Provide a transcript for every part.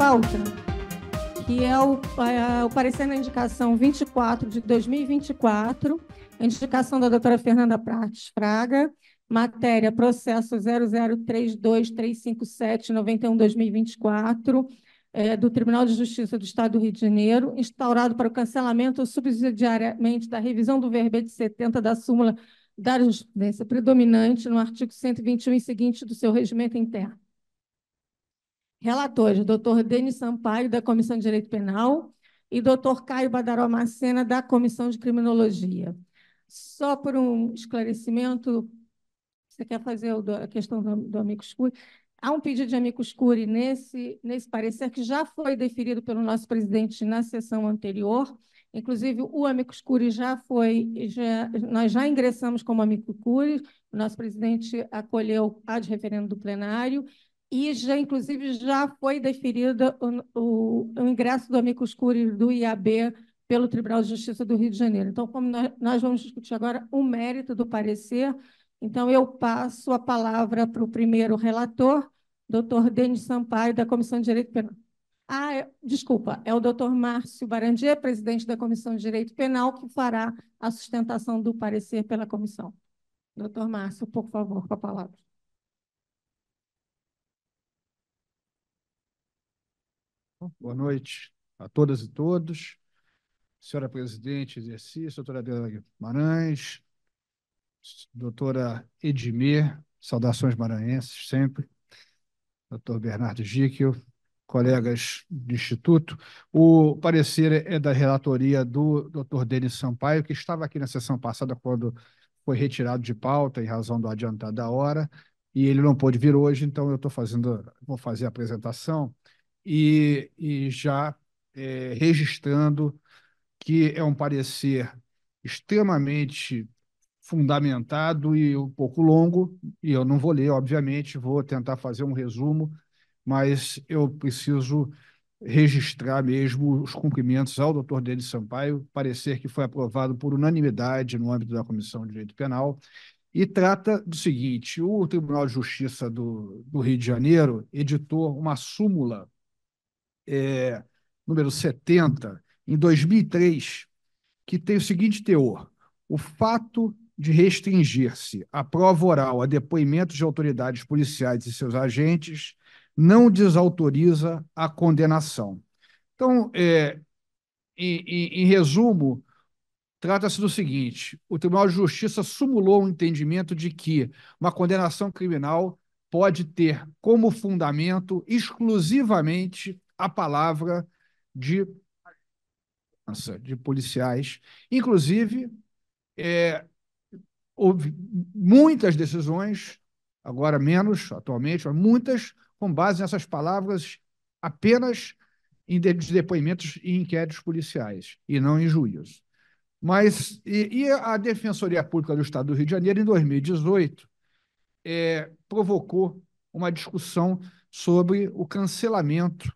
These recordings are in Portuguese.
pauta, que é o parecer na indicação 24 de 2024, a indicação da doutora Fernanda Prates Fraga, matéria processo 0032357991-2024, do Tribunal de Justiça do Estado do Rio de Janeiro, instaurado para o cancelamento subsidiariamente da revisão do verbete 70 da súmula da jurisprudência predominante no artigo 121 e seguinte do seu regimento interno. Relatores, doutor Denis Sampaio, da Comissão de Direito Penal, e doutor Caio Badaró Macena, da Comissão de Criminologia. Só por um esclarecimento, você quer fazer a questão do amicus curiae? Há um pedido de amicus curiae nesse parecer que já foi deferido pelo nosso presidente na sessão anterior. Inclusive, o amicus curiae nós já ingressamos como amicus curiae, o nosso presidente acolheu a de referendo do plenário, e inclusive, já foi deferido o ingresso do amicus curiae do IAB pelo Tribunal de Justiça do Rio de Janeiro. Então, como nós vamos discutir agora o mérito do parecer, então eu passo a palavra para o primeiro relator, doutor Denis Sampaio, da Comissão de Direito Penal. Desculpa, é o doutor Márcio Barandier, presidente da Comissão de Direito Penal, que fará a sustentação do parecer pela comissão. Doutor Márcio, por favor, com a palavra. Boa noite a todas e todos. Senhora presidente, exercício, doutora Adriana Guimarães, doutora Edmir, saudações maranhenses sempre, doutor Bernardo Gickel, colegas do Instituto. O parecer é da relatoria do doutor Denis Sampaio, que estava aqui na sessão passada quando foi retirado de pauta em razão do adiantado da hora, e ele não pôde vir hoje, então eu vou fazer a apresentação e já registrando que é um parecer extremamente fundamentado e um pouco longo, e eu não vou ler, obviamente, vou tentar fazer um resumo, mas eu preciso registrar mesmo os cumprimentos ao doutor Denis Sampaio, parecer que foi aprovado por unanimidade no âmbito da Comissão de Direito Penal, e trata do seguinte: o Tribunal de Justiça do Rio de Janeiro editou uma súmula número 70, em 2003, que tem o seguinte teor: o fato de restringir-se a prova oral a depoimentos de autoridades policiais e seus agentes não desautoriza a condenação. Então, em resumo, trata-se do seguinte: o Tribunal de Justiça sumulou um entendimento de que uma condenação criminal pode ter como fundamento exclusivamente a palavra de policiais. Inclusive, houve muitas decisões, agora menos atualmente, mas muitas com base nessas palavras apenas em depoimentos e inquéritos policiais, e não em juízo. Mas, a Defensoria Pública do Estado do Rio de Janeiro, em 2018, provocou uma discussão sobre o cancelamento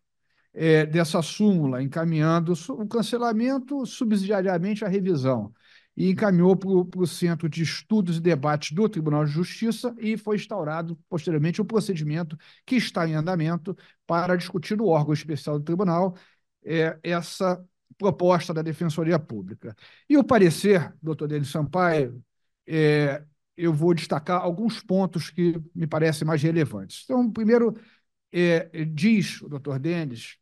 dessa súmula, encaminhando o cancelamento subsidiariamente à revisão, e encaminhou para o Centro de Estudos e Debates do Tribunal de Justiça, e foi instaurado, posteriormente, o procedimento que está em andamento para discutir no órgão especial do tribunal essa proposta da Defensoria Pública. E o parecer, doutor Denis Sampaio, eu vou destacar alguns pontos que me parecem mais relevantes. Então, primeiro, diz o doutor Denis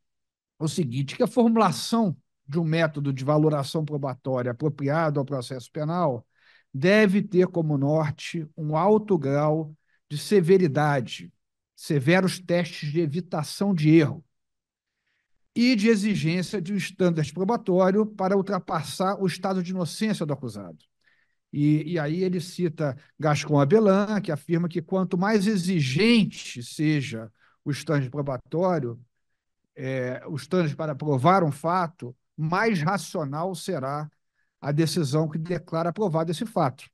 o seguinte: que a formulação de um método de valoração probatória apropriado ao processo penal deve ter como norte um alto grau de severidade, severos testes de evitação de erro e de exigência de um estandarte probatório para ultrapassar o estado de inocência do acusado. E aí ele cita Gascon Abelin, que afirma que quanto mais exigente seja o estandarte probatório, o estandarte para provar um fato, mais racional será a decisão que declara aprovado esse fato,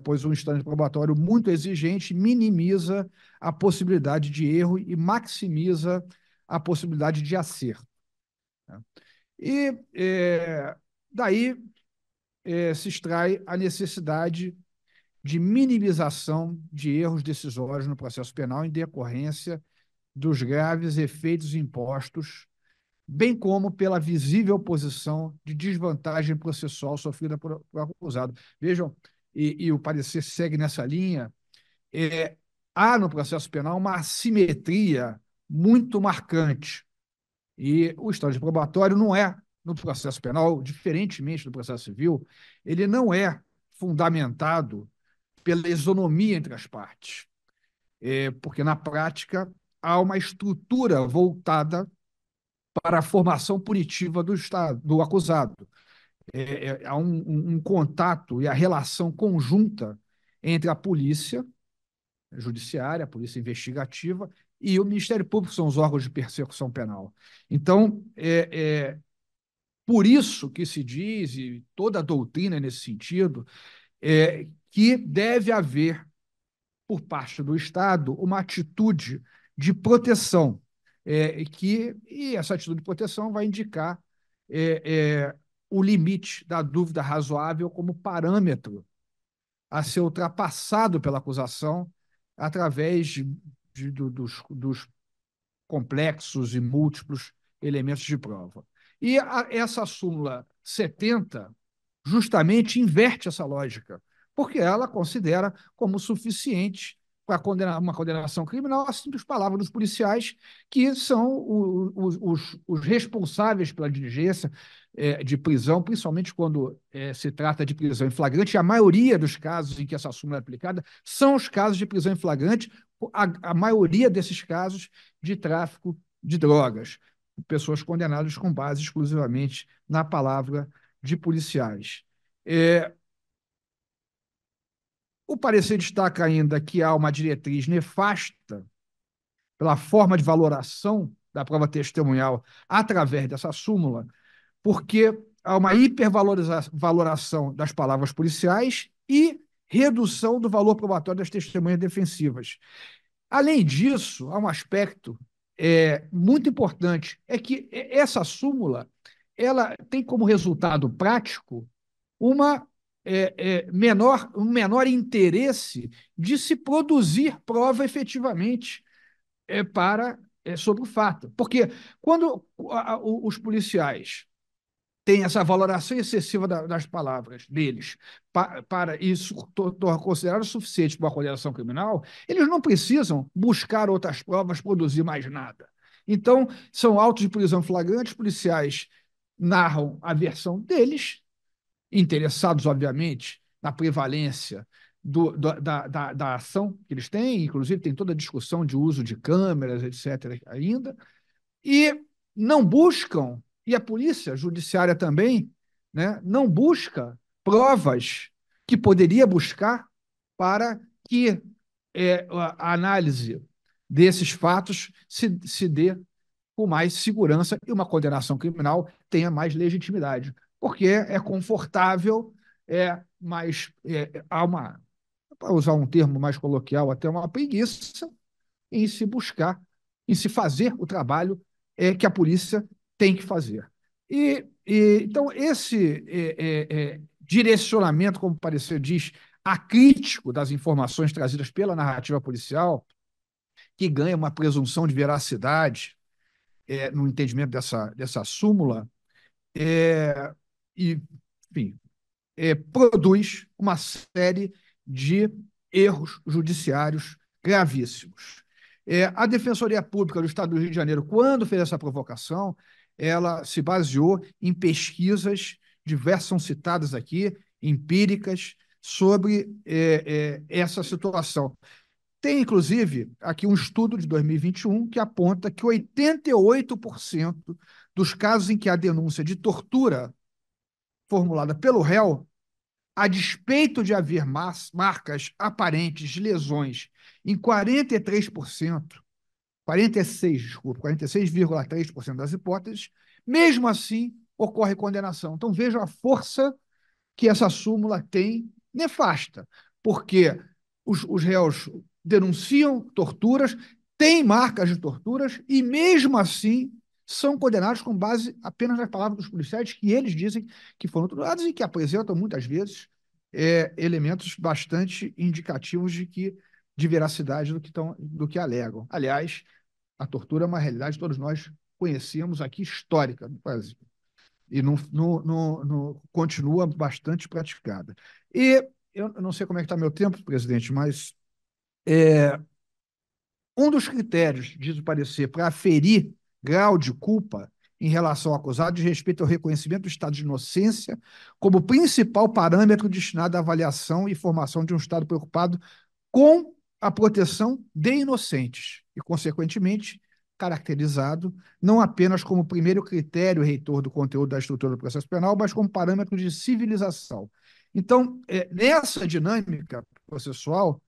pois um estandarte probatório muito exigente minimiza a possibilidade de erro e maximiza a possibilidade de acerto. E daí se extrai a necessidade de minimização de erros decisórios no processo penal em decorrência dos graves efeitos impostos, bem como pela visível posição de desvantagem processual sofrida por acusado. Vejam, e o parecer segue nessa linha, há no processo penal uma assimetria muito marcante. E o estágio probatório não é, no processo penal, diferentemente do processo civil, ele não é fundamentado pela isonomia entre as partes, porque, na prática, há uma estrutura voltada para a formação punitiva do Estado, do acusado. Há um contato e a relação conjunta entre a polícia judiciária, a polícia investigativa e o Ministério Público, são os órgãos de persecução penal. Então, por isso que se diz, e toda a doutrina é nesse sentido, que deve haver, por parte do Estado, uma atitude de proteção, e essa atitude de proteção vai indicar o limite da dúvida razoável como parâmetro a ser ultrapassado pela acusação através dos complexos e múltiplos elementos de prova. E essa súmula 70 justamente inverte essa lógica, porque ela considera como suficiente para uma condenação criminal as simples palavras dos policiais, que são os responsáveis pela diligência de prisão, principalmente quando se trata de prisão em flagrante. E a maioria dos casos em que essa súmula é aplicada são os casos de prisão em flagrante, a maioria desses casos de tráfico de drogas, pessoas condenadas com base exclusivamente na palavra de policiais. O parecer destaca ainda que há uma diretriz nefasta pela forma de valoração da prova testemunhal através dessa súmula, porque há uma hipervaloração das palavras policiais e redução do valor probatório das testemunhas defensivas. Além disso, há um aspecto muito importante, é que essa súmula ela tem como resultado prático um menor interesse de se produzir prova efetivamente sobre o fato. Porque quando os policiais têm essa valoração excessiva das palavras deles para isso considerado suficiente para uma condenação criminal, eles não precisam buscar outras provas, produzir mais nada. Então, são autos de prisão flagrantes, policiais narram a versão deles, interessados, obviamente, na prevalência da ação que eles têm, inclusive tem toda a discussão de uso de câmeras, etc., ainda, e não buscam, e a polícia judiciária também, né, não busca provas que poderia buscar para que a análise desses fatos se dê com mais segurança e uma condenação criminal tenha mais legitimidade, porque é confortável, mas há para usar um termo mais coloquial, até uma preguiça em se buscar, em se fazer o trabalho que a polícia tem que fazer. Então, esse direcionamento, como o parecer diz, acrítico das informações trazidas pela narrativa policial, que ganha uma presunção de veracidade no entendimento dessa súmula, e, enfim, produz uma série de erros judiciários gravíssimos. A Defensoria Pública do Estado do Rio de Janeiro, quando fez essa provocação, ela se baseou em pesquisas diversas, são citadas aqui, empíricas, sobre essa situação. Tem, inclusive, aqui um estudo de 2021 que aponta que 88% dos casos em que há denúncia de tortura formulada pelo réu, a despeito de haver marcas aparentes de lesões em 43%, 46,3% das hipóteses, mesmo assim ocorre condenação. Então vejam a força que essa súmula tem nefasta, porque os réus denunciam torturas, têm marcas de torturas e, mesmo assim, são condenados com base apenas nas palavras dos policiais, que eles dizem que foram torturados e que apresentam, muitas vezes, elementos bastante indicativos de veracidade do que alegam. Aliás, A tortura é uma realidade que todos nós conhecemos aqui, histórica no Brasil. E continua bastante praticada. E eu não sei como é que está meu tempo, presidente, mas um dos critérios, diz o parecer, para aferir grau de culpa em relação ao acusado diz respeito ao reconhecimento do estado de inocência como principal parâmetro destinado à avaliação e formação de um Estado preocupado com a proteção de inocentes e, consequentemente, caracterizado não apenas como primeiro critério reitor do conteúdo da estrutura do processo penal, mas como parâmetro de civilização. Então, nessa dinâmica processual,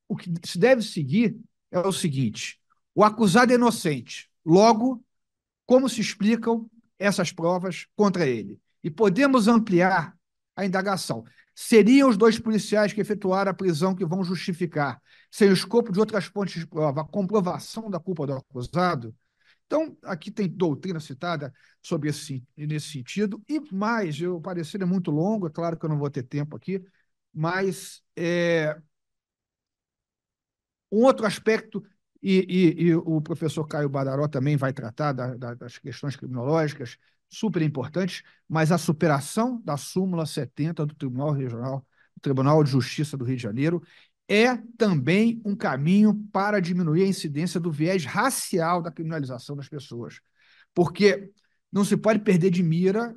o que se deve seguir é o seguinte: o acusado é inocente, logo, como se explicam essas provas contra ele? E podemos ampliar a indagação. Seriam os dois policiais que efetuaram a prisão que vão justificar, sem o escopo de outras fontes de prova, a comprovação da culpa do acusado? Então, aqui tem doutrina citada sobre nesse sentido, e mais, o parecer é muito longo, é claro que eu não vou ter tempo aqui, mas um outro aspecto, e o professor Caio Badaró também vai tratar das questões criminológicas, super importantes, mas a superação da súmula 70 do Tribunal Regional, do Tribunal de Justiça do Rio de Janeiro, é também um caminho para diminuir a incidência do viés racial da criminalização das pessoas. Porque não se pode perder de mira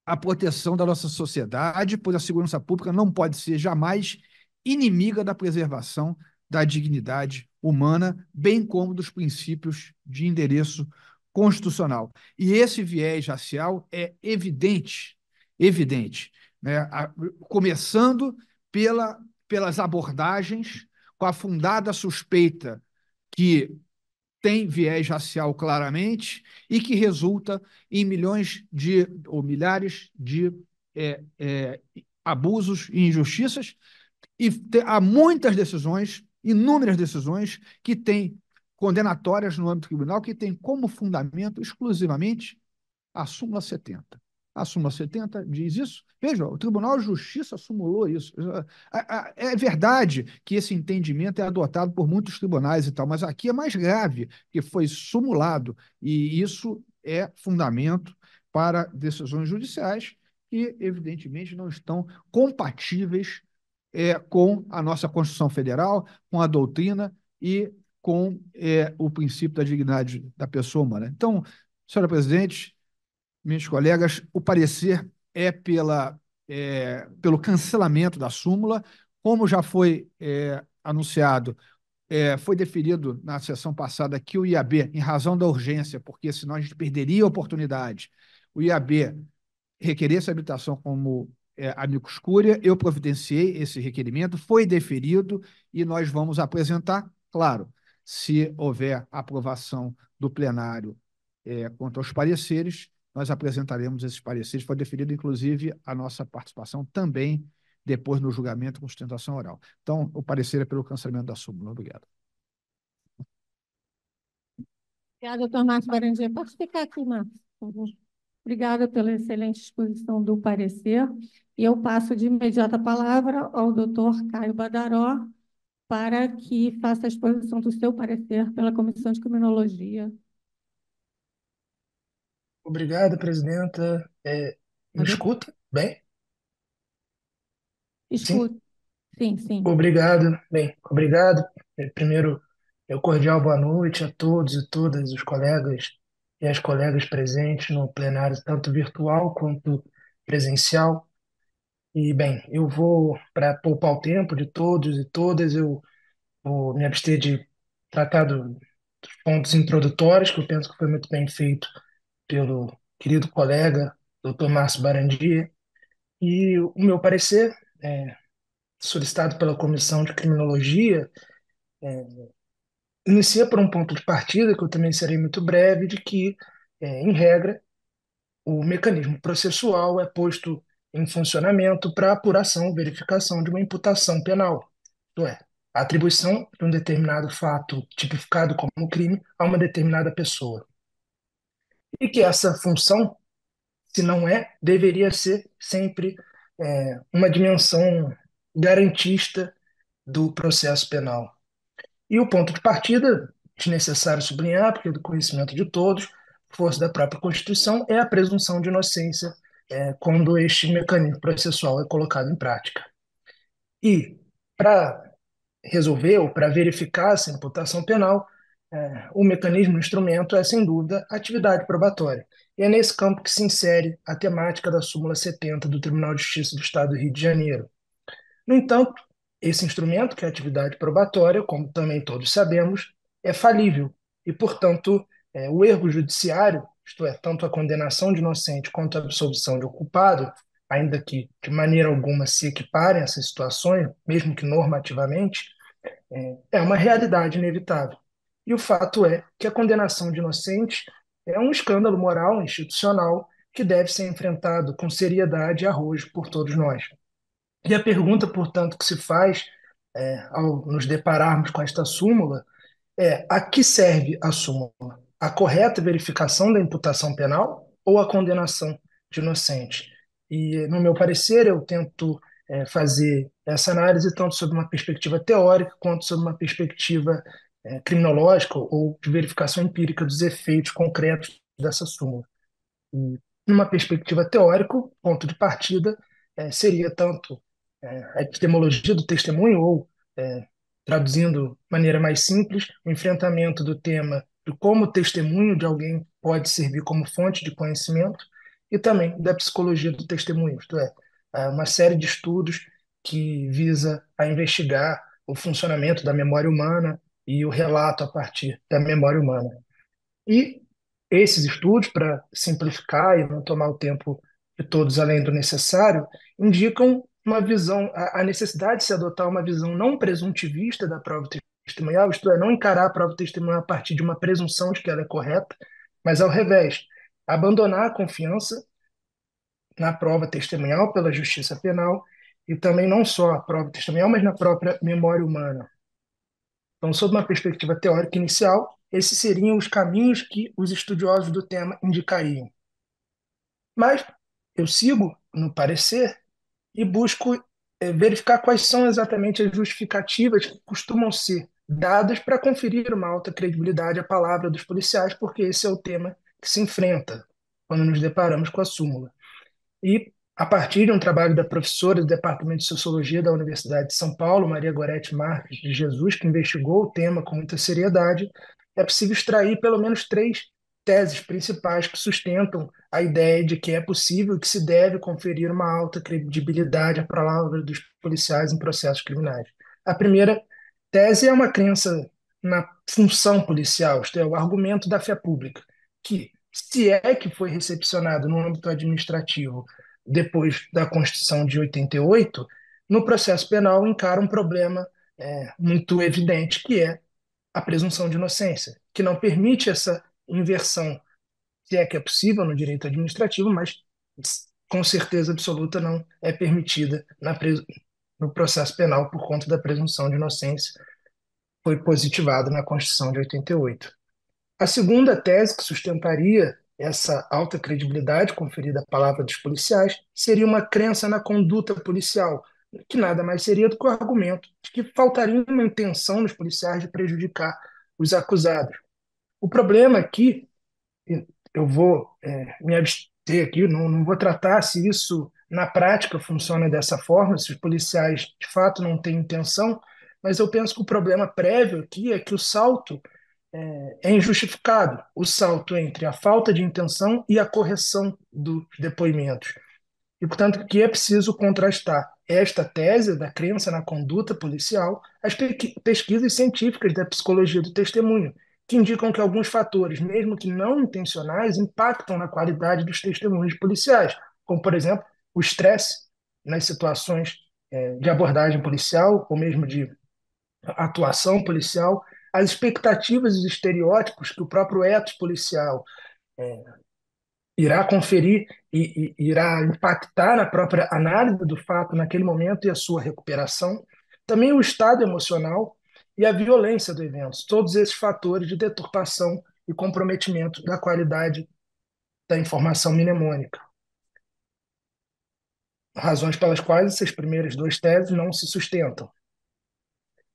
a proteção da nossa sociedade, pois a segurança pública não pode ser jamais inimiga da preservação da dignidade humana, bem como dos princípios de endereço constitucional. E esse viés racial é evidente, né? Começando pelas abordagens com a fundada suspeita que tem viés racial claramente e que resulta em milhões ou milhares de abusos e injustiças. E há muitas decisões, inúmeras decisões, que têm condenatórias no âmbito criminal, que têm como fundamento exclusivamente a súmula 70. A súmula 70 diz isso. Veja, o Tribunal de Justiça sumulou isso. É verdade que esse entendimento é adotado por muitos tribunais e tal, mas aqui é mais grave, que foi sumulado, e isso é fundamento para decisões judiciais que, evidentemente, não estão compatíveis com a nossa Constituição Federal, com a doutrina e com o princípio da dignidade da pessoa humana. Então, senhora presidente, meus colegas, o parecer é pelo cancelamento da súmula, como já foi anunciado, foi deferido na sessão passada que o IAB, em razão da urgência, porque senão a gente perderia a oportunidade, o IAB requeresse a habilitação como amicus curiae, eu providenciei esse requerimento, foi deferido e nós vamos apresentar, claro, se houver aprovação do plenário quanto aos pareceres, nós apresentaremos esses pareceres. Foi deferido, inclusive, a nossa participação também depois no julgamento com sustentação oral. Então, o parecer é pelo cancelamento da súmula. Obrigado. Obrigada, doutor Márcio Barandier. Pode ficar aqui, Márcio, por favor. Obrigada pela excelente exposição do parecer. E eu passo de imediato a palavra ao doutor Caio Badaró para que faça a exposição do seu parecer pela Comissão de Criminologia. Obrigado, presidenta. Me escuta? Bem? Sim? Escuta. Sim, sim. Obrigado. Bem, obrigado. Primeiro, cordial boa noite a todos e todas os colegas e as colegas presentes no plenário, tanto virtual quanto presencial. E, bem, eu vou, para poupar o tempo de todos e todas, eu vou me abster de tratar dos pontos introdutórios, que eu penso que foi muito bem feito pelo querido colega, doutor Márcio Barandier. E o meu parecer, solicitado pela Comissão de Criminologia, inicia por um ponto de partida, que eu também serei muito breve, de que, em regra, o mecanismo processual é posto em funcionamento para apuração ou verificação de uma imputação penal, isto é, a atribuição de um determinado fato tipificado como crime a uma determinada pessoa. E que essa função, se não deveria ser sempre uma dimensão garantista do processo penal. E o ponto de partida desnecessário sublinhar, porque é do conhecimento de todos, força da própria Constituição, é a presunção de inocência quando este mecanismo processual é colocado em prática. E, para resolver ou para verificar essa imputação penal, o mecanismo, o instrumento é, sem dúvida, a atividade probatória. E é nesse campo que se insere a temática da súmula 70 do Tribunal de Justiça do Estado do Rio de Janeiro. No entanto, esse instrumento, que é a atividade probatória, como também todos sabemos, é falível e, portanto, o erro judiciário, isto é, tanto a condenação de inocente quanto a absolvição de culpado, ainda que de maneira alguma se equiparem essas situações, mesmo que normativamente, é uma realidade inevitável. E o fato é que a condenação de inocentes é um escândalo moral, institucional, que deve ser enfrentado com seriedade e arrojo por todos nós. E a pergunta, portanto, que se faz ao nos depararmos com esta súmula é: a que serve a súmula? A correta verificação da imputação penal ou a condenação de inocente? E, no meu parecer, eu tento fazer essa análise tanto sob uma perspectiva teórica quanto sob uma perspectiva criminológica ou de verificação empírica dos efeitos concretos dessa súmula. E, numa perspectiva teórica, o ponto de partida seria tanto a epistemologia do testemunho, ou, traduzindo de maneira mais simples, o enfrentamento do tema de como o testemunho de alguém pode servir como fonte de conhecimento, e também da psicologia do testemunho, isto é, uma série de estudos que visa a investigar o funcionamento da memória humana e o relato a partir da memória humana. E esses estudos, para simplificar e não tomar o tempo de todos além do necessário, indicam uma visão, a necessidade de se adotar uma visão não presuntivista da prova testemunhal, isto é, não encarar a prova testemunhal a partir de uma presunção de que ela é correta, mas, ao revés, abandonar a confiança na prova testemunhal pela justiça penal e também não só a prova testemunhal, mas na própria memória humana. Então, sob uma perspectiva teórica inicial, esses seriam os caminhos que os estudiosos do tema indicariam. Mas eu sigo no parecer e busco verificar quais são exatamente as justificativas que costumam ser dadas para conferir uma alta credibilidade à palavra dos policiais, porque esse é o tema que se enfrenta quando nos deparamos com a súmula. E, a partir de um trabalho da professora do Departamento de Sociologia da Universidade de São Paulo, Maria Gorete Marques de Jesus, que investigou o tema com muita seriedade, é possível extrair pelo menos 3 teses principais que sustentam a ideia de que é possível e que se deve conferir uma alta credibilidade à palavra dos policiais em processos criminais. A primeira tese é uma crença na função policial, isto é, o argumento da fé pública, que, se é que foi recepcionado no âmbito administrativo depois da Constituição de 88, no processo penal encara um problema muito evidente, que é a presunção de inocência, que não permite essa inversão, se é que é possível no direito administrativo, mas com certeza absoluta não é permitida no processo penal por conta da presunção de inocência, foi positivado na Constituição de 88. A segunda tese que sustentaria essa alta credibilidade conferida à palavra dos policiais seria uma crença na conduta policial, que nada mais seria do que o argumento de que faltaria uma intenção nos policiais de prejudicar os acusados. O problema aqui, eu vou me abster aqui, não vou tratar se isso na prática funciona dessa forma, se os policiais de fato não têm intenção, mas eu penso que o problema prévio aqui é que o salto é injustificado, o salto entre a falta de intenção e a correção dos depoimentos. E, portanto, que é preciso contrastar esta tese da crença na conduta policial às pesquisas científicas da psicologia do testemunho, que indicam que alguns fatores, mesmo que não intencionais, impactam na qualidade dos testemunhos policiais, como, por exemplo, o estresse nas situações de abordagem policial ou mesmo de atuação policial, as expectativas e os estereótipos que o próprio ethos policial irá conferir e irá impactar na própria análise do fato naquele momento e a sua recuperação, também o estado emocional e a violência do evento, todos esses fatores de deturpação e comprometimento da qualidade da informação mnemônica. Razões pelas quais essas primeiras 2 teses não se sustentam.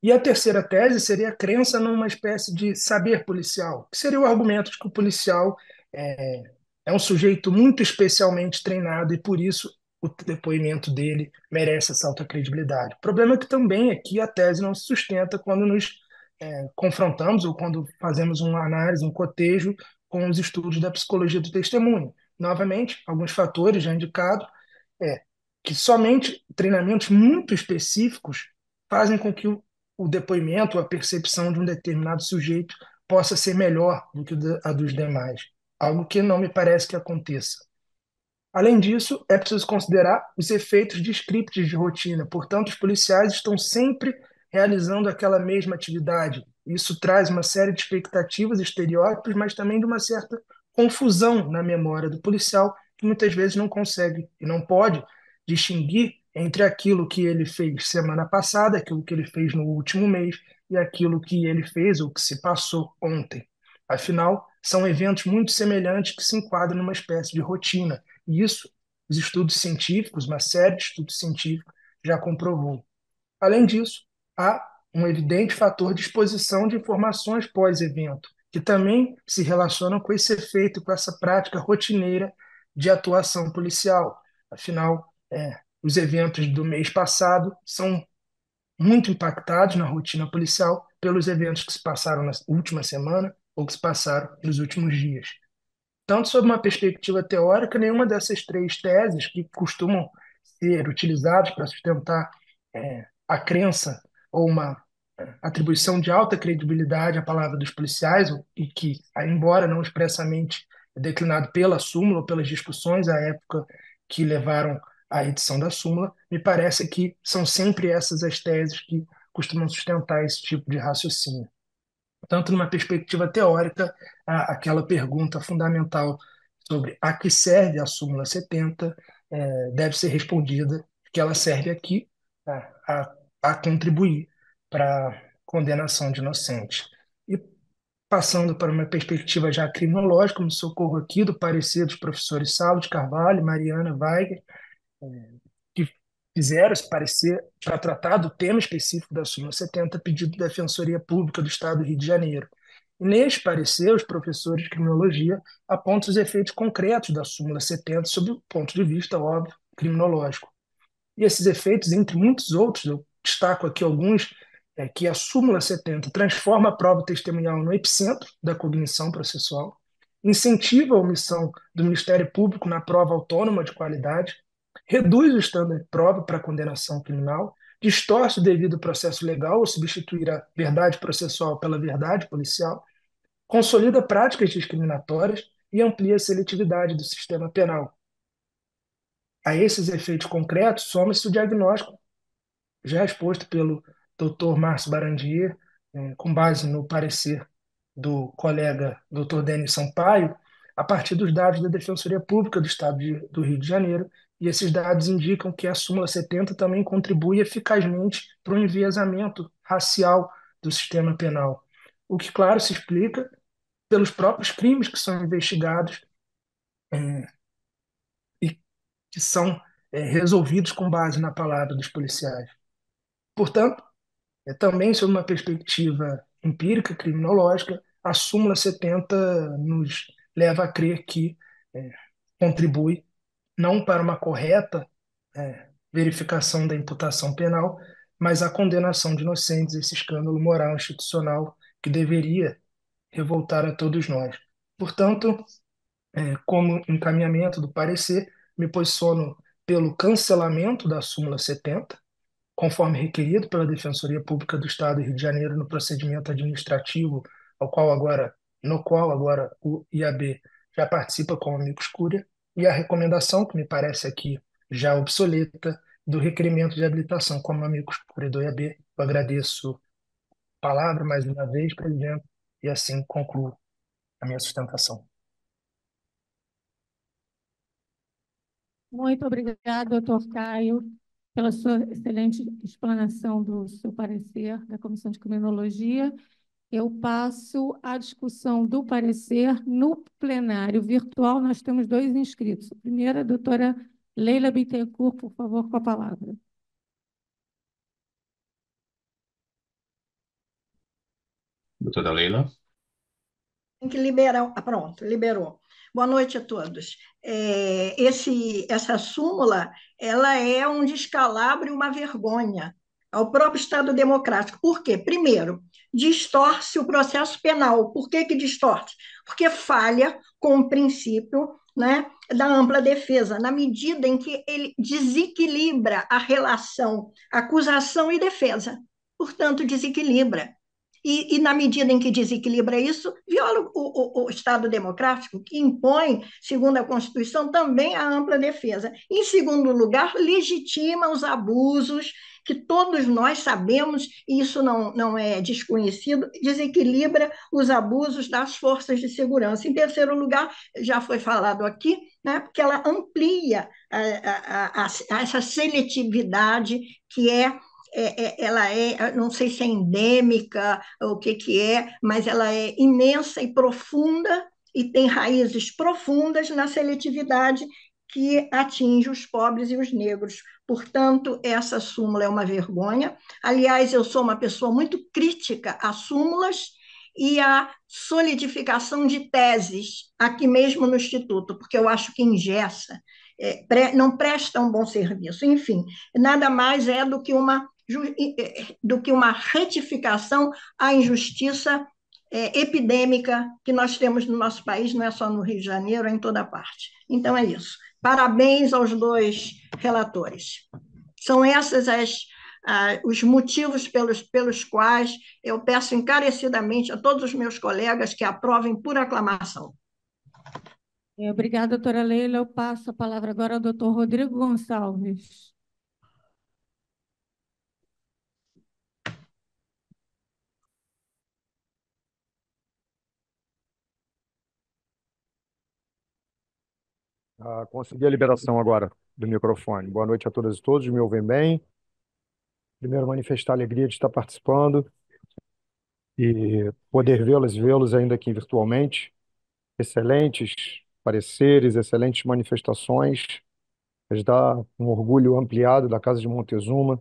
E a terceira tese seria a crença numa espécie de saber policial, que seria o argumento de que o policial é, é um sujeito muito especialmente treinado e, por isso, o depoimento dele merece essa alta credibilidade. O problema é que também aqui a tese não se sustenta quando nos confrontamos ou quando fazemos uma análise, um cotejo com os estudos da psicologia do testemunho. Novamente, alguns fatores já indicados é que somente treinamentos muito específicos fazem com que o depoimento, a percepção de um determinado sujeito possa ser melhor do que a dos demais, algo que não me parece que aconteça. Além disso, é preciso considerar os efeitos de scripts de rotina. Portanto, os policiais estão sempre realizando aquela mesma atividade. Isso traz uma série de expectativas, estereótipos, mas também de uma certa confusão na memória do policial, que muitas vezes não consegue e não pode distinguir entre aquilo que ele fez semana passada, aquilo que ele fez no último mês e aquilo que ele fez ou que se passou ontem. Afinal, são eventos muito semelhantes que se enquadram numa espécie de rotina. E isso, os estudos científicos, uma série de estudos científicos já comprovou. Além disso, há um evidente fator de exposição de informações pós-evento, que também se relacionam com esse efeito, com essa prática rotineira de atuação policial. Afinal, os eventos do mês passado são muito impactados na rotina policial pelos eventos que se passaram na última semana ou que se passaram nos últimos dias. Tanto sob uma perspectiva teórica, nenhuma dessas três teses que costumam ser utilizadas para sustentar a crença ou uma atribuição de alta credibilidade à palavra dos policiais, e que, embora não expressamente declinado pela súmula ou pelas discussões à época que levaram à edição da súmula, me parece que são sempre essas as teses que costumam sustentar esse tipo de raciocínio. Tanto numa perspectiva teórica, aquela pergunta fundamental sobre a que serve a súmula 70 deve ser respondida, que ela serve aqui a contribuir para a condenação de inocentes. E passando para uma perspectiva já criminológica, me socorro aqui do parecer dos professores Saulo de Carvalho, Mariana Weiger, que fizeram esse parecer para tratar do tema específico da súmula 70, pedido da Defensoria Pública do Estado do Rio de Janeiro. E neste parecer, os professores de criminologia apontam os efeitos concretos da súmula 70 sob o ponto de vista, óbvio, criminológico. E esses efeitos, entre muitos outros, eu destaco aqui alguns, que a súmula 70 transforma a prova testemunhal no epicentro da cognição processual, incentiva a omissão do Ministério Público na prova autônoma de qualidade, reduz o estándar de prova para a condenação criminal, distorce o devido processo legal ao substituir a verdade processual pela verdade policial, consolida práticas discriminatórias e amplia a seletividade do sistema penal. A esses efeitos concretos, soma-se o diagnóstico já exposto pelo Dr. Márcio Barandier, com base no parecer do colega Dr. Denis Sampaio, a partir dos dados da Defensoria Pública do Estado do Rio de Janeiro, e esses dados indicam que a súmula 70 também contribui eficazmente para o enviesamento racial do sistema penal, o que, claro, se explica pelos próprios crimes que são investigados e que são resolvidos com base na palavra dos policiais. Portanto, também sob uma perspectiva empírica, criminológica, a súmula 70 nos leva a crer que contribui não para uma correta verificação da imputação penal, mas a condenação de inocentes, esse escândalo moral institucional que deveria revoltar a todos nós. Portanto, como encaminhamento do parecer, me posiciono pelo cancelamento da súmula 70, conforme requerido pela Defensoria Pública do Estado do Rio de Janeiro no procedimento administrativo, no qual agora o IAB já participa como amicus curiae, e a recomendação, que me parece aqui já obsoleta, do requerimento de habilitação como amicus curiae do IAB. Eu agradeço a palavra mais uma vez, presidente, e assim concluo a minha sustentação. Muito obrigada, doutor Caio, pela sua excelente explanação do seu parecer da Comissão de Criminologia. Eu passo à discussão do parecer no plenário virtual. Nós temos dois inscritos. A primeira, a doutora Leila Bittencourt, por favor, com a palavra. Doutora Leila. Tem que liberar. Ah, pronto, liberou. Boa noite a todos. Essa súmula, ela é um descalabro e uma vergonha ao próprio Estado democrático. Por quê? Primeiro, distorce o processo penal. Por que que distorce? Porque falha com o princípio, né, da ampla defesa, na medida em que ele desequilibra a relação acusação e defesa. Portanto, desequilibra. Na medida em que desequilibra isso, viola o Estado democrático, que impõe, segundo a Constituição, também a ampla defesa. Em segundo lugar, legitima os abusos que todos nós sabemos, e isso não é desconhecido, desequilibra os abusos das forças de segurança. Em terceiro lugar, já foi falado aqui, né, porque ela amplia essa seletividade que ela não sei se é endêmica, ou o que que é, mas ela é imensa e profunda e tem raízes profundas na seletividade que atinge os pobres e os negros. Portanto, essa súmula é uma vergonha. Aliás, eu sou uma pessoa muito crítica a súmulas e a solidificação de teses aqui mesmo no Instituto, porque eu acho que engessa, não presta um bom serviço. Enfim, nada mais é do que uma retificação à injustiça epidêmica que nós temos no nosso país, não é só no Rio de Janeiro, é em toda parte. Então é isso. Parabéns aos dois relatores. São esses os motivos pelos quais eu peço encarecidamente a todos os meus colegas que aprovem por aclamação. Obrigada, doutora Leila. Eu passo a palavra agora ao doutor Rodrigo Gonçalves. Consegui a liberação agora do microfone. Boa noite a todas e todos, me ouvem bem? Primeiro, manifestar a alegria de estar participando e poder vê-las e vê-los ainda aqui virtualmente. Excelentes pareceres, excelentes manifestações. Mas dá um orgulho ampliado da Casa de Montezuma.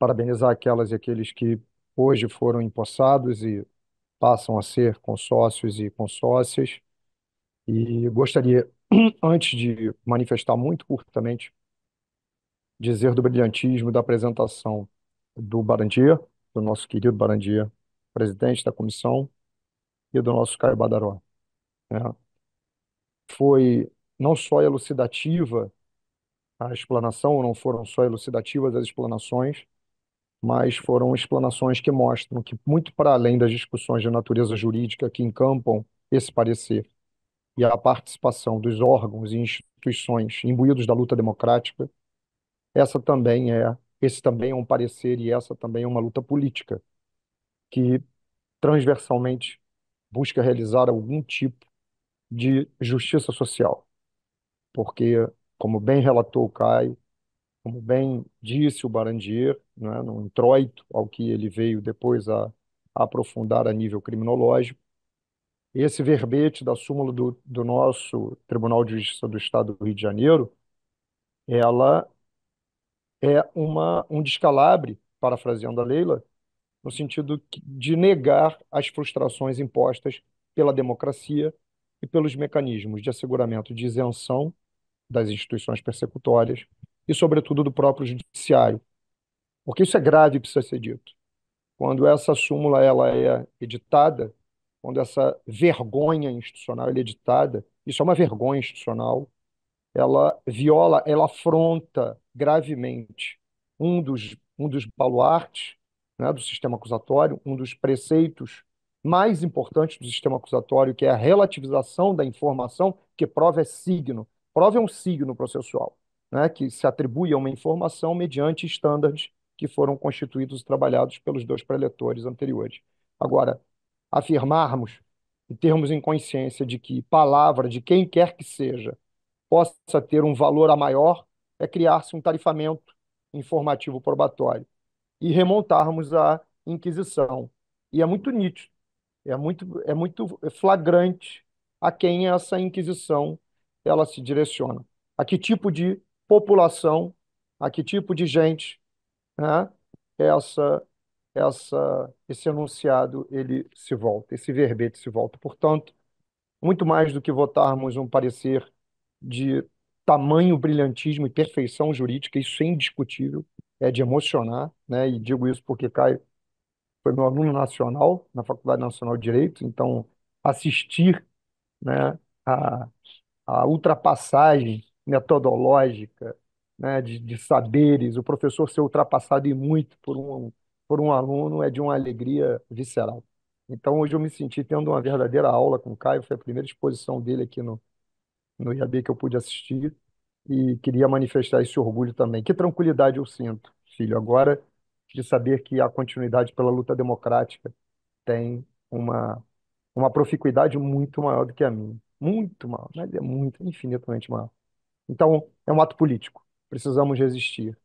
Parabenizar aquelas e aqueles que hoje foram empossados e passam a ser consórcios e consórcias. E gostaria, antes de manifestar muito curtamente, dizer do brilhantismo da apresentação do Barandier, do nosso querido Barandier, presidente da comissão, e do nosso Caio Badaró, né? Foi não só elucidativa a explanação, não foram só elucidativas as explanações, mas foram explanações que mostram que, muito para além das discussões de natureza jurídica que encampam esse parecer e a participação dos órgãos e instituições imbuídos da luta democrática, esse também é um parecer e essa também é uma luta política que transversalmente busca realizar algum tipo de justiça social, porque, como bem relatou o Caio, como bem disse o Barandier, né, no introito ao que ele veio depois a aprofundar a nível criminológico, esse verbete da súmula do nosso Tribunal de Justiça do Estado do Rio de Janeiro, ela é um descalabre, parafraseando a Leila, no sentido de negar as frustrações impostas pela democracia e pelos mecanismos de asseguramento de isenção das instituições persecutórias e, sobretudo, do próprio judiciário. Porque isso é grave e precisa ser dito. Quando essa súmula ela é editada, quando essa vergonha institucional é editada, isso é uma vergonha institucional, ela viola, ela afronta gravemente um dos baluartes, né, do sistema acusatório, um dos preceitos mais importantes do sistema acusatório, que é a relativização da informação, que prova é signo. Prova é um signo processual, né, que se atribui a uma informação mediante estándares que foram constituídos e trabalhados pelos dois preletores anteriores. Agora, afirmarmos e termos em consciência de que palavra de quem quer que seja possa ter um valor a maior, é criar-se um tarifamento informativo probatório e remontarmos à Inquisição. E é muito nítido, é muito flagrante a quem essa Inquisição ela se direciona. A que tipo de população, a que tipo de gente, né, essa esse enunciado ele se volta, esse verbete se volta. Portanto, muito mais do que votarmos um parecer de tamanho brilhantismo e perfeição jurídica, isso é indiscutível, é de emocionar, né? E digo isso porque Caio foi meu aluno nacional na Faculdade Nacional de Direito, então assistir, né, a, a ultrapassagem metodológica, né, de saberes, o professor ser ultrapassado e muito por um aluno é de uma alegria visceral. Então, hoje eu me senti tendo uma verdadeira aula com o Caio, foi a primeira exposição dele aqui no IAB que eu pude assistir, e queria manifestar esse orgulho também. Que tranquilidade eu sinto, filho, agora de saber que a continuidade pela luta democrática tem uma proficuidade muito maior do que a minha. Muito maior, mas é muito, infinitamente maior. Então, é um ato político. Precisamos resistir.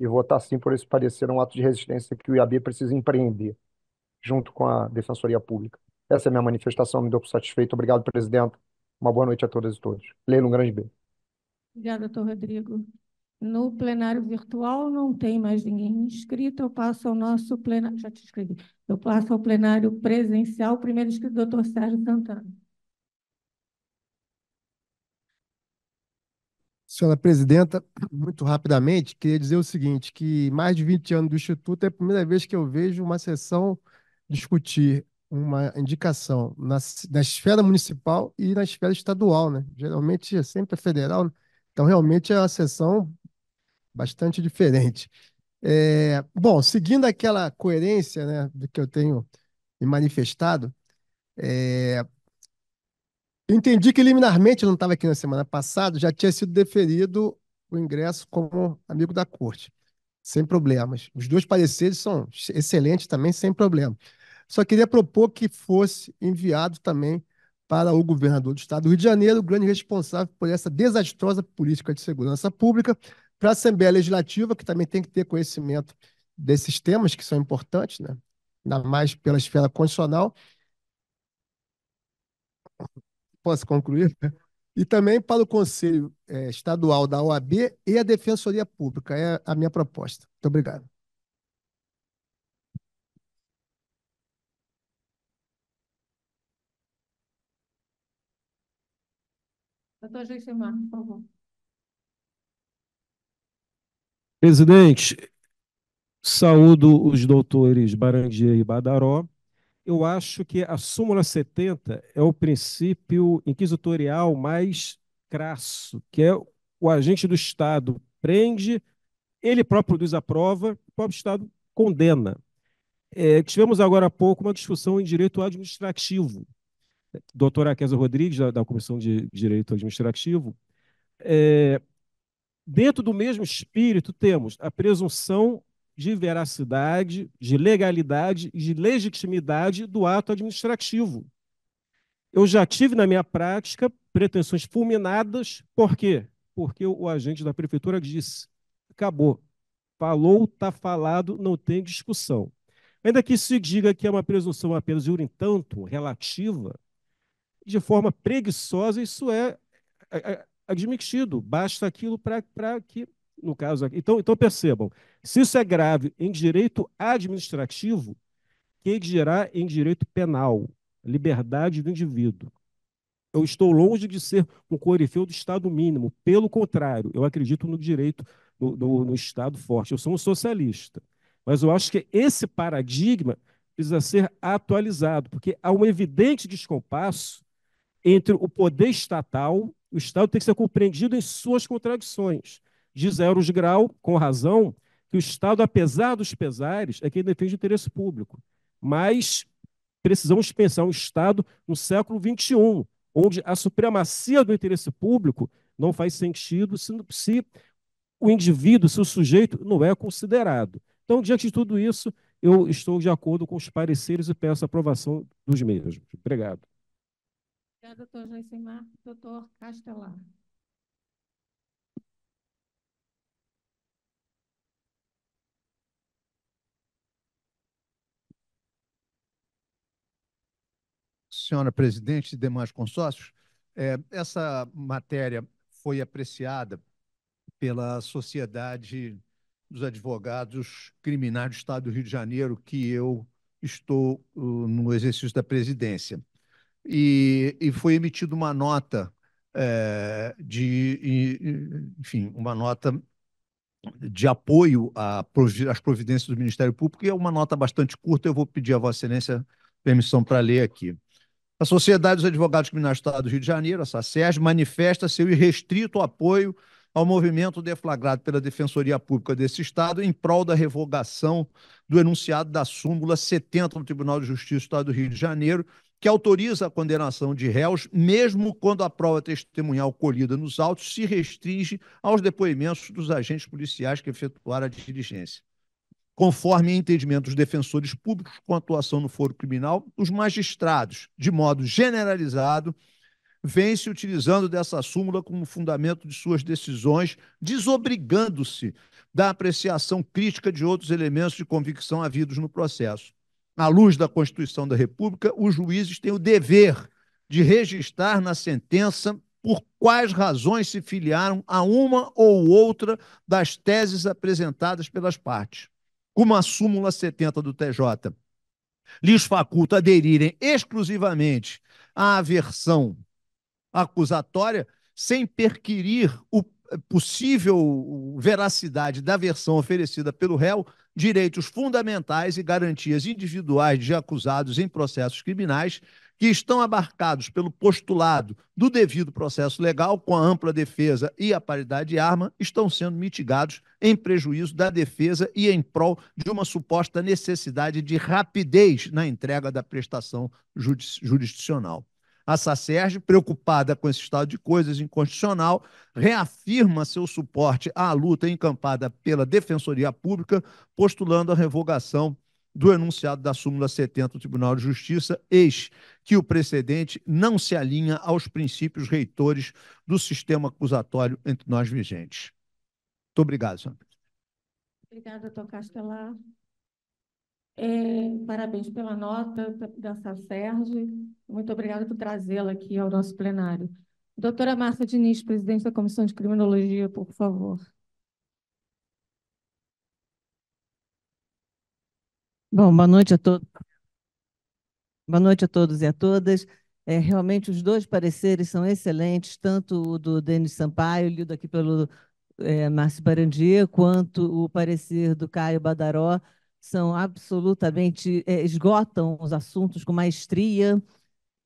E votar sim por esse parecer é um ato de resistência que o IAB precisa empreender, junto com a Defensoria Pública. Essa é a minha manifestação, me dou por satisfeito. Obrigado, presidente. Uma boa noite a todas e todos. Leila, um grande beijo. Obrigada, doutor Rodrigo. No plenário virtual não tem mais ninguém inscrito, eu passo ao nosso plenário, já te escrevi, eu passo ao plenário presencial, primeiro inscrito, doutor Sérgio Santana. Senhora presidenta, muito rapidamente, queria dizer o seguinte, que mais de 20 anos do Instituto é a primeira vez que eu vejo uma sessão discutir uma indicação na esfera municipal e na esfera estadual, né? Geralmente é sempre a federal, né? Então realmente é uma sessão bastante diferente. Bom, seguindo aquela coerência, né, do que eu tenho me manifestado, eu entendi que liminarmente, eu não estava aqui na semana passada, já tinha sido deferido o ingresso como amigo da corte, sem problemas. Os dois pareceres são excelentes também, sem problema. Só queria propor que fosse enviado também para o governador do estado do Rio de Janeiro, o grande responsável por essa desastrosa política de segurança pública, para a Assembleia Legislativa, que também tem que ter conhecimento desses temas que são importantes, né? Ainda mais pela esfera constitucional. Posso concluir? E também para o Conselho Estadual da OAB e a Defensoria Pública. É a minha proposta. Muito obrigado. Doutor Joicimar, por favor. Presidente, saúdo os doutores Barandier e Badaró. Eu acho que a súmula 70 é o princípio inquisitorial mais crasso, que é o agente do Estado prende, ele próprio produz a prova, o próprio Estado condena. Tivemos agora há pouco uma discussão em direito administrativo. Doutora Kézia Rodrigues, da Comissão de Direito Administrativo, dentro do mesmo espírito, temos a presunção de veracidade, de legalidade e de legitimidade do ato administrativo. Eu já tive na minha prática pretensões fulminadas, por quê? Porque o agente da prefeitura disse: acabou, falou, está falado, não tem discussão. Ainda que se diga que é uma presunção apenas de tanto relativa, de forma preguiçosa, isso é admitido. Basta aquilo para que, no caso aqui. Então, percebam, se isso é grave em direito administrativo, que dirá em direito penal, liberdade do indivíduo. Eu estou longe de ser um corifeu do Estado mínimo. Pelo contrário, eu acredito no direito, no Estado forte. Eu sou um socialista. Mas eu acho que esse paradigma precisa ser atualizado, porque há um evidente descompasso entre o poder estatal, o Estado tem que ser compreendido em suas contradições. Diz Eros Grau, com razão, que o Estado, apesar dos pesares, é quem defende o interesse público. Mas precisamos pensar um Estado no século XXI, onde a supremacia do interesse público não faz sentido se o indivíduo, se o sujeito não é considerado. Então, diante de tudo isso, eu estou de acordo com os pareceres e peço a aprovação dos mesmos. Obrigado. Obrigada, doutor Joicimar. Doutor Castelar. Senhora presidente e demais consórcios, essa matéria foi apreciada pela Sociedade dos Advogados Criminais do Estado do Rio de Janeiro, que eu estou no exercício da presidência. E foi emitida uma nota enfim, uma nota de apoio às providências do Ministério Público, e é uma nota bastante curta, eu vou pedir a Vossa Excelência permissão para ler aqui. A Sociedade dos Advogados Criminais do Estado do Rio de Janeiro, a SACERJ, manifesta seu irrestrito apoio ao movimento deflagrado pela Defensoria Pública desse Estado em prol da revogação do enunciado da súmula 70 do Tribunal de Justiça do Estado do Rio de Janeiro, que autoriza a condenação de réus, mesmo quando a prova testemunhal colhida nos autos se restringe aos depoimentos dos agentes policiais que efetuaram a diligência. Conforme entendimento dos defensores públicos com atuação no foro criminal, os magistrados, de modo generalizado, vêm se utilizando dessa súmula como fundamento de suas decisões, desobrigando-se da apreciação crítica de outros elementos de convicção havidos no processo. À luz da Constituição da República, os juízes têm o dever de registrar na sentença por quais razões se filiaram a uma ou outra das teses apresentadas pelas partes. Como a súmula 70 do TJ lhes faculta aderirem exclusivamente à versão acusatória, sem perquirir a possível veracidade da versão oferecida pelo réu, direitos fundamentais e garantias individuais de acusados em processos criminais que estão abarcados pelo postulado do devido processo legal, com a ampla defesa e a paridade de arma, estão sendo mitigados em prejuízo da defesa e em prol de uma suposta necessidade de rapidez na entrega da prestação jurisdicional. A SACERJ, preocupada com esse estado de coisas inconstitucional, reafirma seu suporte à luta encampada pela Defensoria Pública, postulando a revogação do enunciado da súmula 70 do Tribunal de Justiça, eis que o precedente não se alinha aos princípios reitores do sistema acusatório entre nós vigentes. Muito obrigado, senhor. Obrigada, doutor Castelar. Parabéns pela nota da SACERJ. Muito obrigada por trazê-la aqui ao nosso plenário. Doutora Márcia Diniz, presidente da Comissão de Criminologia, por favor. Bom, boa noite a todos. Boa noite a todos e a todas. Realmente, os dois pareceres são excelentes, tanto o do Denis Sampaio, lido aqui pelo Márcio Barandier, quanto o parecer do Caio Badaró, são absolutamente, esgotam os assuntos com maestria,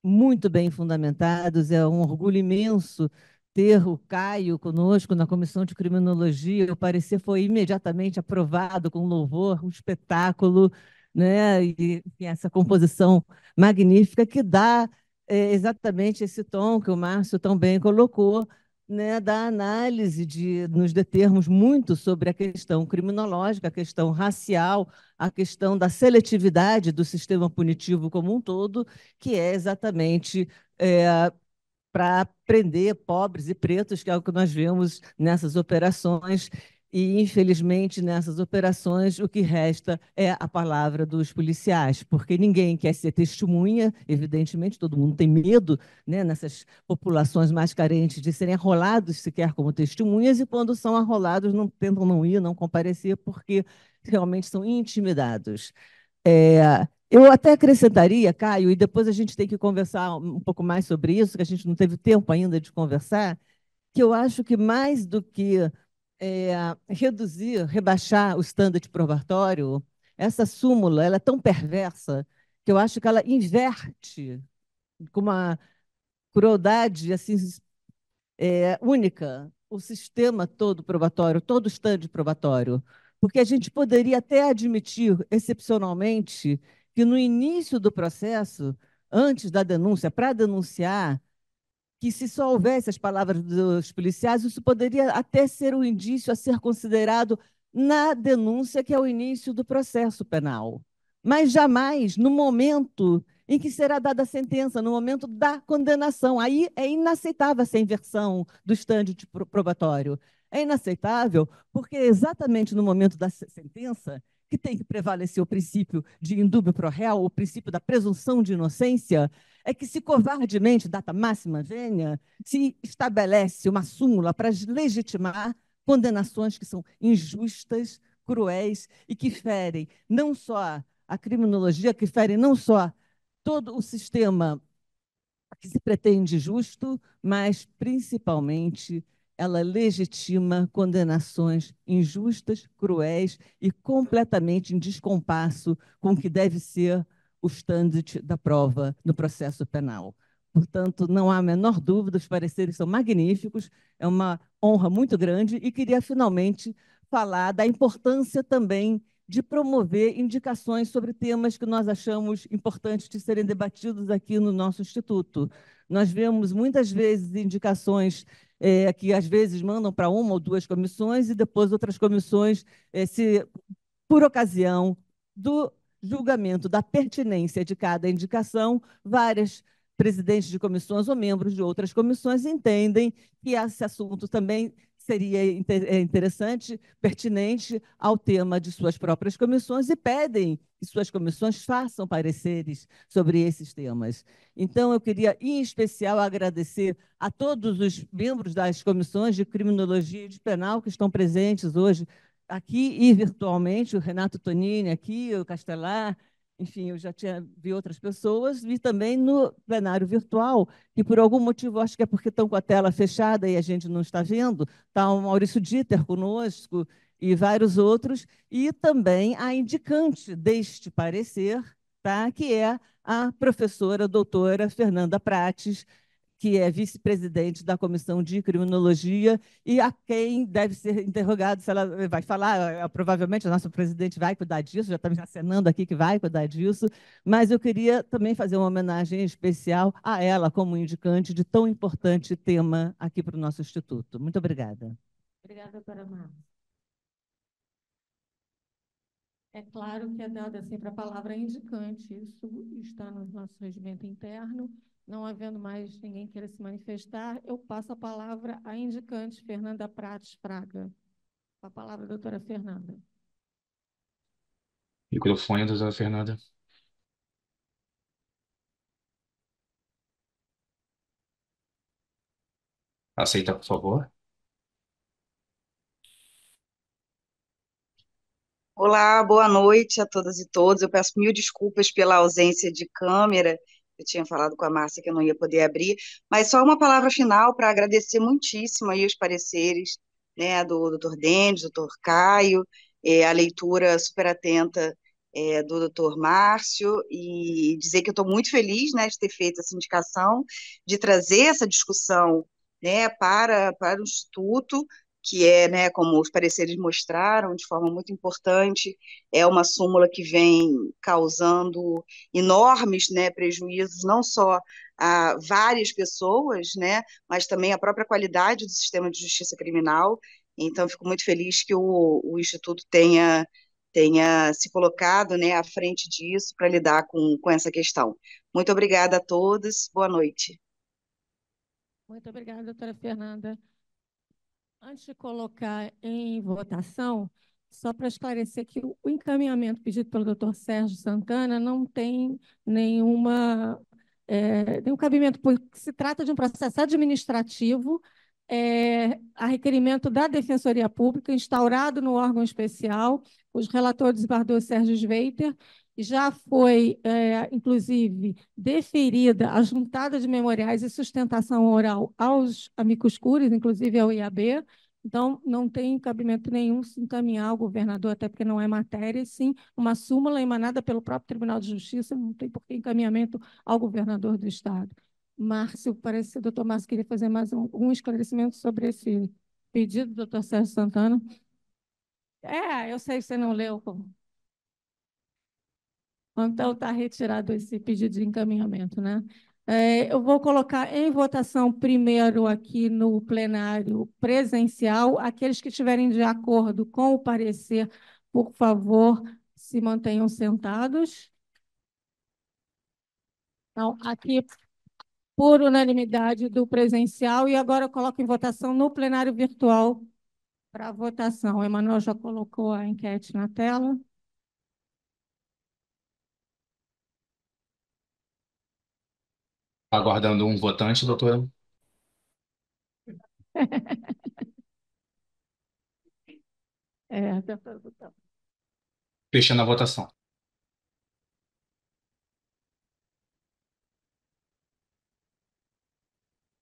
muito bem fundamentados. É um orgulho imenso ter o Caio conosco na Comissão de Criminologia. O parecer foi imediatamente aprovado com louvor, um espetáculo, né? E essa composição magnífica que dá exatamente esse tom que o Márcio tão bem colocou, né, da análise, de nos determos muito sobre a questão criminológica, a questão racial, a questão da seletividade do sistema punitivo como um todo, que é exatamente para prender pobres e pretos, que é o que nós vemos nessas operações. E, infelizmente, nessas operações, o que resta é a palavra dos policiais, porque ninguém quer ser testemunha, evidentemente, todo mundo tem medo, né, nessas populações mais carentes de serem arrolados sequer como testemunhas, e quando são arrolados, tentam não ir, não comparecer, porque realmente são intimidados. Eu até acrescentaria, Caio, e depois a gente tem que conversar um pouco mais sobre isso, que a gente não teve tempo ainda de conversar, que eu acho que mais do que rebaixar o standard probatório, essa súmula ela é tão perversa que eu acho que ela inverte com uma crueldade assim, única o sistema todo probatório, todo o standard probatório. Porque a gente poderia até admitir, excepcionalmente, que no início do processo, antes da denúncia, para denunciar, que se só houvesse as palavras dos policiais, isso poderia até ser um indício a ser considerado na denúncia, que é o início do processo penal. Mas jamais no momento em que será dada a sentença, no momento da condenação. Aí é inaceitável essa inversão do estande probatório. É inaceitável porque é exatamente no momento da sentença que tem que prevalecer o princípio de indúbio pro réu, o princípio da presunção de inocência, é que se covardemente, data máxima vênia, se estabelece uma súmula para legitimar condenações que são injustas, cruéis e que ferem não só a criminologia, que ferem não só todo o sistema que se pretende justo, mas principalmente ela legitima condenações injustas, cruéis e completamente em descompasso com o que deve ser o standard da prova no processo penal. Portanto, não há a menor dúvida, os pareceres são magníficos, é uma honra muito grande e queria finalmente falar da importância também de promover indicações sobre temas que nós achamos importantes de serem debatidos aqui no nosso Instituto. Nós vemos muitas vezes indicações que às vezes mandam para uma ou duas comissões e depois outras comissões, por ocasião do julgamento da pertinência de cada indicação, várias presidentes de comissões ou membros de outras comissões entendem que esse assunto também seria interessante, pertinente ao tema de suas próprias comissões e pedem que suas comissões façam pareceres sobre esses temas. Então, eu queria, em especial, agradecer a todos os membros das comissões de criminologia e de penal que estão presentes hoje aqui e virtualmente, o Renato Tonini aqui, o Castelar, enfim, eu já vi outras pessoas, vi também no plenário virtual, que por algum motivo, acho que é porque estão com a tela fechada e a gente não está vendo, está o Maurício Dieter conosco e vários outros, e também a indicante deste parecer, tá, que é a professora doutora Fernanda Prates, que é vice-presidente da Comissão de Criminologia e a quem deve ser interrogado se ela vai falar. Provavelmente a nossa presidente vai cuidar disso, já estamos acenando aqui que vai cuidar disso, mas eu queria também fazer uma homenagem especial a ela como indicante de tão importante tema aqui para o nosso Instituto. Muito obrigada. Obrigada, doutora Márcia. É claro que é dada sempre a palavra indicante, isso está no nosso regimento interno. Não havendo mais ninguém queira se manifestar, eu passo a palavra à indicante Fernanda Prates Fraga. Com a palavra, doutora Fernanda. Microfone, doutora Fernanda. Aceita, por favor. Olá, boa noite a todas e todos. Eu peço mil desculpas pela ausência de câmera. Eu tinha falado com a Márcia que eu não ia poder abrir, mas só uma palavra final para agradecer muitíssimo aí os pareceres, né, do Dr. Denis, do Dr. Caio, a leitura super atenta do Dr. Márcio, e dizer que eu estou muito feliz, né, de ter feito essa indicação, de trazer essa discussão, né, para o Instituto, que é, né, como os pareceres mostraram, de forma muito importante, é uma súmula que vem causando enormes, né, prejuízos, não só a várias pessoas, né, mas também a própria qualidade do sistema de justiça criminal. Então, fico muito feliz que o Instituto tenha se colocado, né, à frente disso para lidar com essa questão. Muito obrigada a todos, boa noite. Muito obrigada, doutora Fernanda. Antes de colocar em votação, só para esclarecer que o encaminhamento pedido pelo doutor Sérgio Santana não tem nenhum cabimento, porque se trata de um processo administrativo, a requerimento da Defensoria Pública, instaurado no órgão especial, os relatores desembargador Sérgio Sveiter, já foi, inclusive, deferida a juntada de memoriais e sustentação oral aos amicus curiae, inclusive ao IAB. Então, não tem cabimento nenhum se encaminhar ao governador, até porque não é matéria, sim uma súmula emanada pelo próprio Tribunal de Justiça, não tem por que encaminhamento ao governador do Estado. Márcio, parece que o doutor Márcio queria fazer mais um esclarecimento sobre esse pedido, doutor Sérgio Santana. Eu sei que você não leu. Então, está retirado esse pedido de encaminhamento, né? Eu vou colocar em votação primeiro aqui no plenário presencial. Aqueles que estiverem de acordo com o parecer, por favor, se mantenham sentados. Então, aqui, por unanimidade do presencial, e agora eu coloco em votação no plenário virtual para votação. O Emanuel já colocou a enquete na tela. Aguardando um votante, doutora. Doutora Butão. Fechando a votação.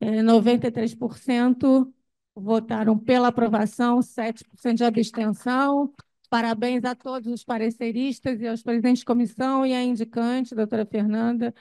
É, 93% votaram pela aprovação, 7% de abstenção. Parabéns a todos os pareceristas e aos presidentes de comissão e à indicante, doutora Fernanda,